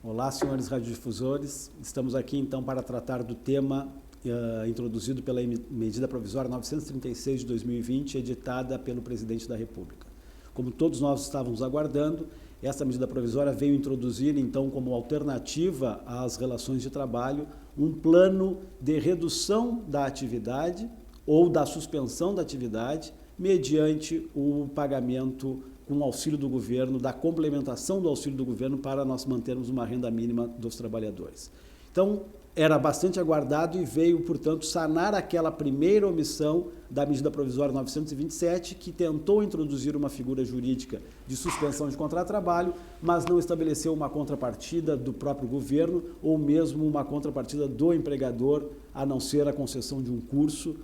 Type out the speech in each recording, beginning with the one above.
Olá, senhores radiodifusores. Estamos aqui, então, para tratar do tema introduzido pela medida provisória 936 de 2020, editada pelo presidente da República. Como todos nós estávamos aguardando, essa medida provisória veio introduzir, então, como alternativa às relações de trabalho, um plano de redução da atividade ou da suspensão da atividade mediante o pagamento com o auxílio do governo, da complementação do auxílio do governo para nós mantermos uma renda mínima dos trabalhadores. Então, era bastante aguardado e veio, portanto, sanar aquela primeira omissão da medida provisória 927, que tentou introduzir uma figura jurídica de suspensão de contrato de trabalho, mas não estabeleceu uma contrapartida do próprio governo ou mesmo uma contrapartida do empregador, a não ser a concessão de um curso,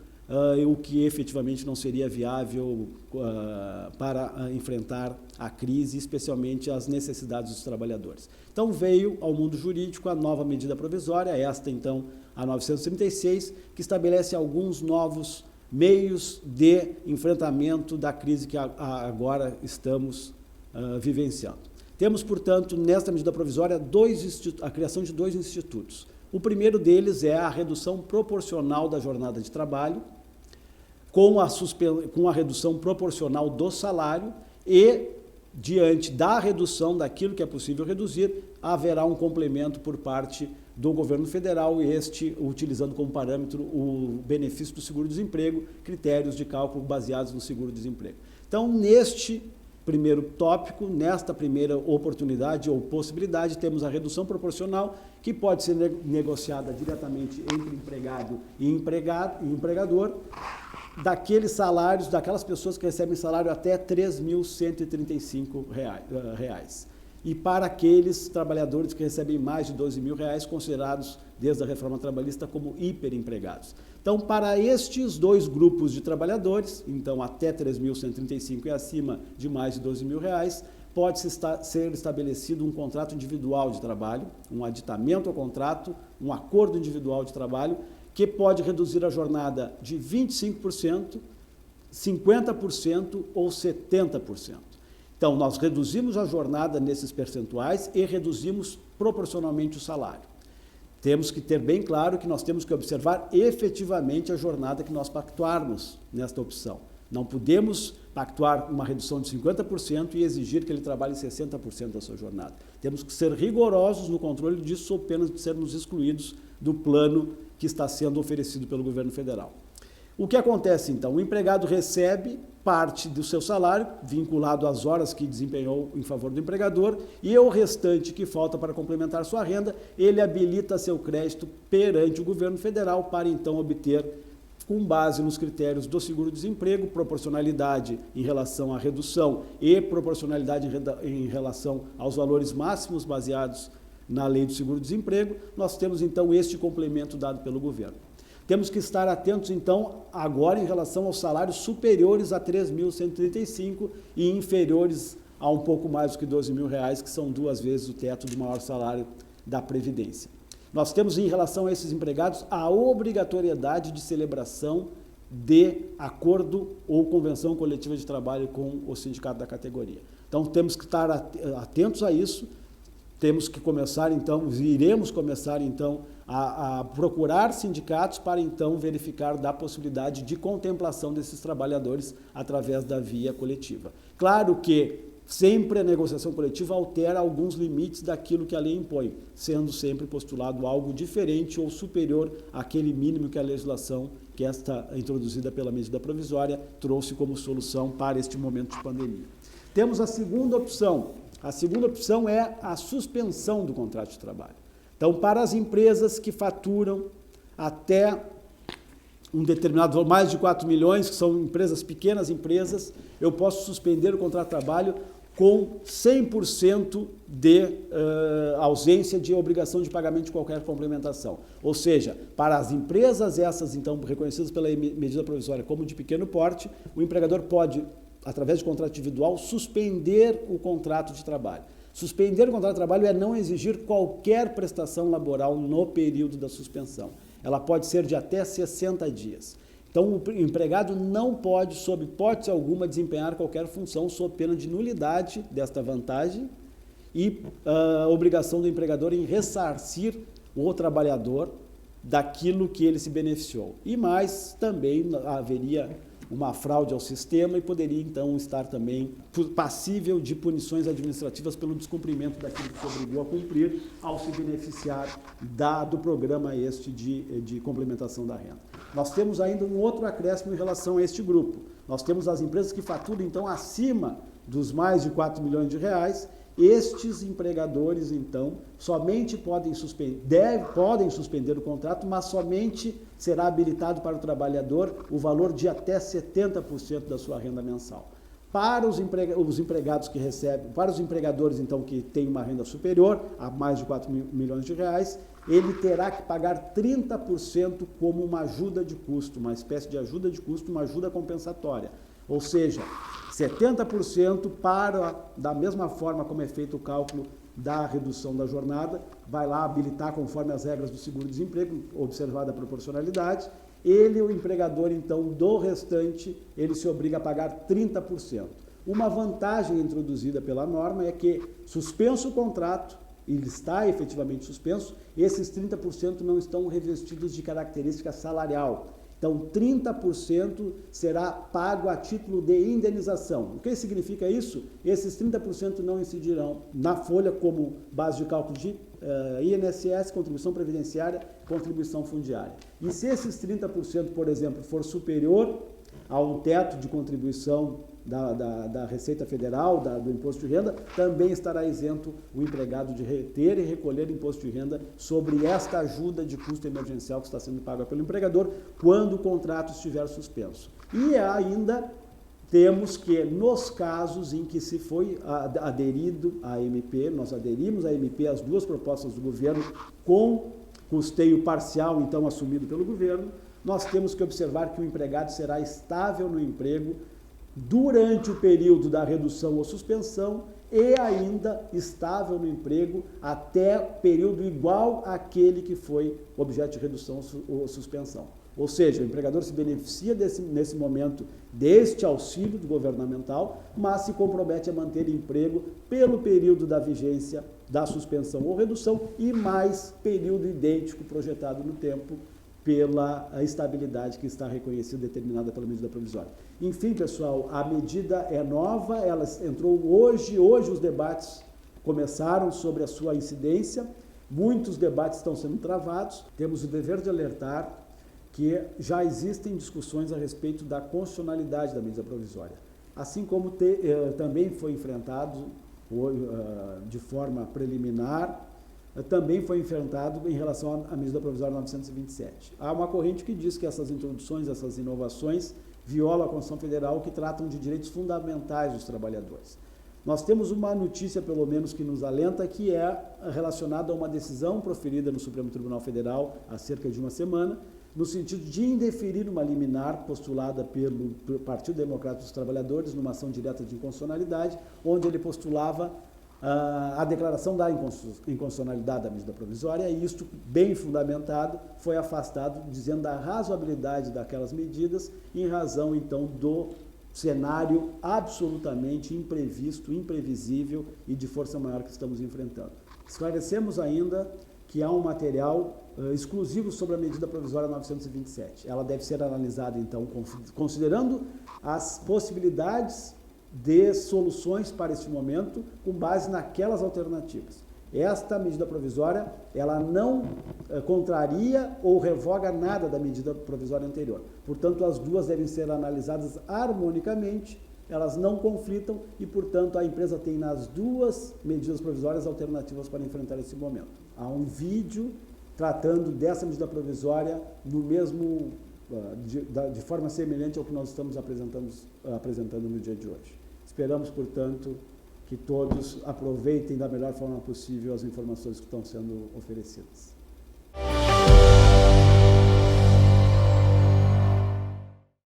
o que efetivamente não seria viável para enfrentar a crise, especialmente as necessidades dos trabalhadores. Então veio ao mundo jurídico a nova medida provisória, esta então a 936, que estabelece alguns novos meios de enfrentamento da crise que agora estamos vivenciando. Temos, portanto, nesta medida provisória, a criação de dois institutos. O primeiro deles é a redução proporcional da jornada de trabalho, com a redução proporcional do salário e, diante da redução daquilo que é possível reduzir, haverá um complemento por parte do governo federal, este utilizando como parâmetro o benefício do seguro-desemprego, critérios de cálculo baseados no seguro-desemprego. Então, neste primeiro tópico, nesta primeira oportunidade ou possibilidade, temos a redução proporcional, que pode ser negociada diretamente entre empregado e empregador, daqueles salários, daquelas pessoas que recebem salário até R$ 3.135. E para aqueles trabalhadores que recebem mais de R$ 12.000, considerados, desde a reforma trabalhista, como hiperempregados. Então, para estes dois grupos de trabalhadores, então até R$ 3.135 e acima de mais de R$ 12.000, pode ser estabelecido um contrato individual de trabalho, um aditamento ao contrato, um acordo individual de trabalho, que pode reduzir a jornada de 25%, 50% ou 70%. Então, nós reduzimos a jornada nesses percentuais e reduzimos proporcionalmente o salário. Temos que ter bem claro que nós temos que observar efetivamente a jornada que nós pactuarmos nesta opção. Não podemos pactuar uma redução de 50% e exigir que ele trabalhe 60% da sua jornada. Temos que ser rigorosos no controle disso, sob pena de sermos excluídos do plano que está sendo oferecido pelo governo federal. O que acontece, então? O empregado recebe parte do seu salário, vinculado às horas que desempenhou em favor do empregador, e o restante que falta para complementar sua renda, ele habilita seu crédito perante o governo federal para, então, obter, com base nos critérios do seguro-desemprego, proporcionalidade em relação à redução e proporcionalidade em relação aos valores máximos baseados na lei do seguro-desemprego, nós temos, então, este complemento dado pelo governo. Temos que estar atentos, então, agora em relação aos salários superiores a R$ 3.135 e inferiores a um pouco mais do que R$ 12.000, que são 2 vezes o teto do maior salário da Previdência. Nós temos, em relação a esses empregados, a obrigatoriedade de celebração de acordo ou convenção coletiva de trabalho com o sindicato da categoria. Então, temos que estar atentos a isso. Temos que começar, então, iremos começar, então, a procurar sindicatos para, então, verificar da possibilidade de contemplação desses trabalhadores através da via coletiva. Claro que sempre a negociação coletiva altera alguns limites daquilo que a lei impõe, sendo sempre postulado algo diferente ou superior àquele mínimo que a legislação, que esta introduzida pela medida provisória, trouxe como solução para este momento de pandemia. Temos a segunda opção. A segunda opção é a suspensão do contrato de trabalho. Então, para as empresas que faturam até um determinado valor, mais de 4 milhões, que são empresas, pequenas empresas, eu posso suspender o contrato de trabalho com 100% de ausência de obrigação de pagamento de qualquer complementação. Ou seja, para as empresas essas, então, reconhecidas pela medida provisória como de pequeno porte, o empregador pode, através de contrato individual, suspender o contrato de trabalho. Suspender o contrato de trabalho é não exigir qualquer prestação laboral no período da suspensão. Ela pode ser de até 60 dias. Então, o empregado não pode, sob hipótese alguma, desempenhar qualquer função sob pena de nulidade desta vantagem e a obrigação do empregador em ressarcir o trabalhador daquilo que ele se beneficiou. E mais, também haveria uma fraude ao sistema e poderia, então, estar também passível de punições administrativas pelo descumprimento daquilo que se obrigou a cumprir ao se beneficiar do programa de complementação da renda. Nós temos ainda um outro acréscimo em relação a este grupo. Nós temos as empresas que faturam, então, acima dos mais de 4 milhões de reais. Estes empregadores, então, somente podem suspender o contrato, mas somente será habilitado para o trabalhador o valor de até 70% da sua renda mensal. Para os empregados que recebem, para os empregadores, então, que têm uma renda superior a mais de 4 milhões de reais, ele terá que pagar 30% como uma ajuda de custo, uma espécie de ajuda de custo, uma ajuda compensatória. Ou seja, 70% da mesma forma como é feito o cálculo da redução da jornada, vai lá habilitar conforme as regras do seguro-desemprego, observada a proporcionalidade, o empregador, então, do restante, ele se obriga a pagar 30%. Uma vantagem introduzida pela norma é que, suspenso o contrato, ele está efetivamente suspenso, esses 30% não estão revestidos de característica salarial. Então, 30% será pago a título de indenização. O que significa isso? Esses 30% não incidirão na folha como base de cálculo de INSS, contribuição previdenciária, contribuição fundiária. E se esses 30%, por exemplo, for superior a um teto de contribuição da Receita Federal, do Imposto de Renda, também estará isento o empregado de reter e recolher imposto de renda sobre esta ajuda de custo emergencial que está sendo paga pelo empregador quando o contrato estiver suspenso. E ainda temos que, nos casos em que se foi aderido à MP, nós aderimos à MP, as duas propostas do governo, com custeio parcial, então, assumido pelo governo, nós temos que observar que o empregado será estável no emprego durante o período da redução ou suspensão e ainda estável no emprego até período igual àquele que foi objeto de redução ou suspensão. Ou seja, o empregador se beneficia nesse momento deste auxílio governamental, mas se compromete a manter emprego pelo período da vigência da suspensão ou redução e mais período idêntico projetado no tempo pela estabilidade que está reconhecida e determinada pela medida provisória. Enfim, pessoal, a medida é nova, ela entrou hoje os debates começaram sobre a sua incidência, muitos debates estão sendo travados, temos o dever de alertar que já existem discussões a respeito da constitucionalidade da medida provisória, assim como também foi enfrentado de forma preliminar, também foi enfrentado em relação à medida provisória 927. Há uma corrente que diz que essas introduções, essas inovações, violam a Constituição Federal, que tratam de direitos fundamentais dos trabalhadores. Nós temos uma notícia, pelo menos, que nos alenta, que é relacionada a uma decisão proferida no Supremo Tribunal Federal há cerca de uma semana, no sentido de indeferir uma liminar postulada pelo Partido Democrata dos Trabalhadores, numa ação direta de inconstitucionalidade, onde ele postulava a declaração da inconstitucionalidade da medida provisória, e isto, bem fundamentado, foi afastado, dizendo da razoabilidade daquelas medidas, em razão, então, do cenário absolutamente imprevisto, imprevisível e de força maior que estamos enfrentando. Esclarecemos ainda que há um material exclusivo sobre a medida provisória 927. Ela deve ser analisada, então, considerando as possibilidades de soluções para este momento, com base naquelas alternativas. Esta medida provisória, ela não contraria ou revoga nada da medida provisória anterior. Portanto, as duas devem ser analisadas harmonicamente, elas não conflitam e, portanto, a empresa tem nas duas medidas provisórias alternativas para enfrentar esse momento. Há um vídeo tratando dessa medida provisória no mesmo, de forma semelhante ao que nós estamos apresentando no dia de hoje. Esperamos, portanto, que todos aproveitem da melhor forma possível as informações que estão sendo oferecidas.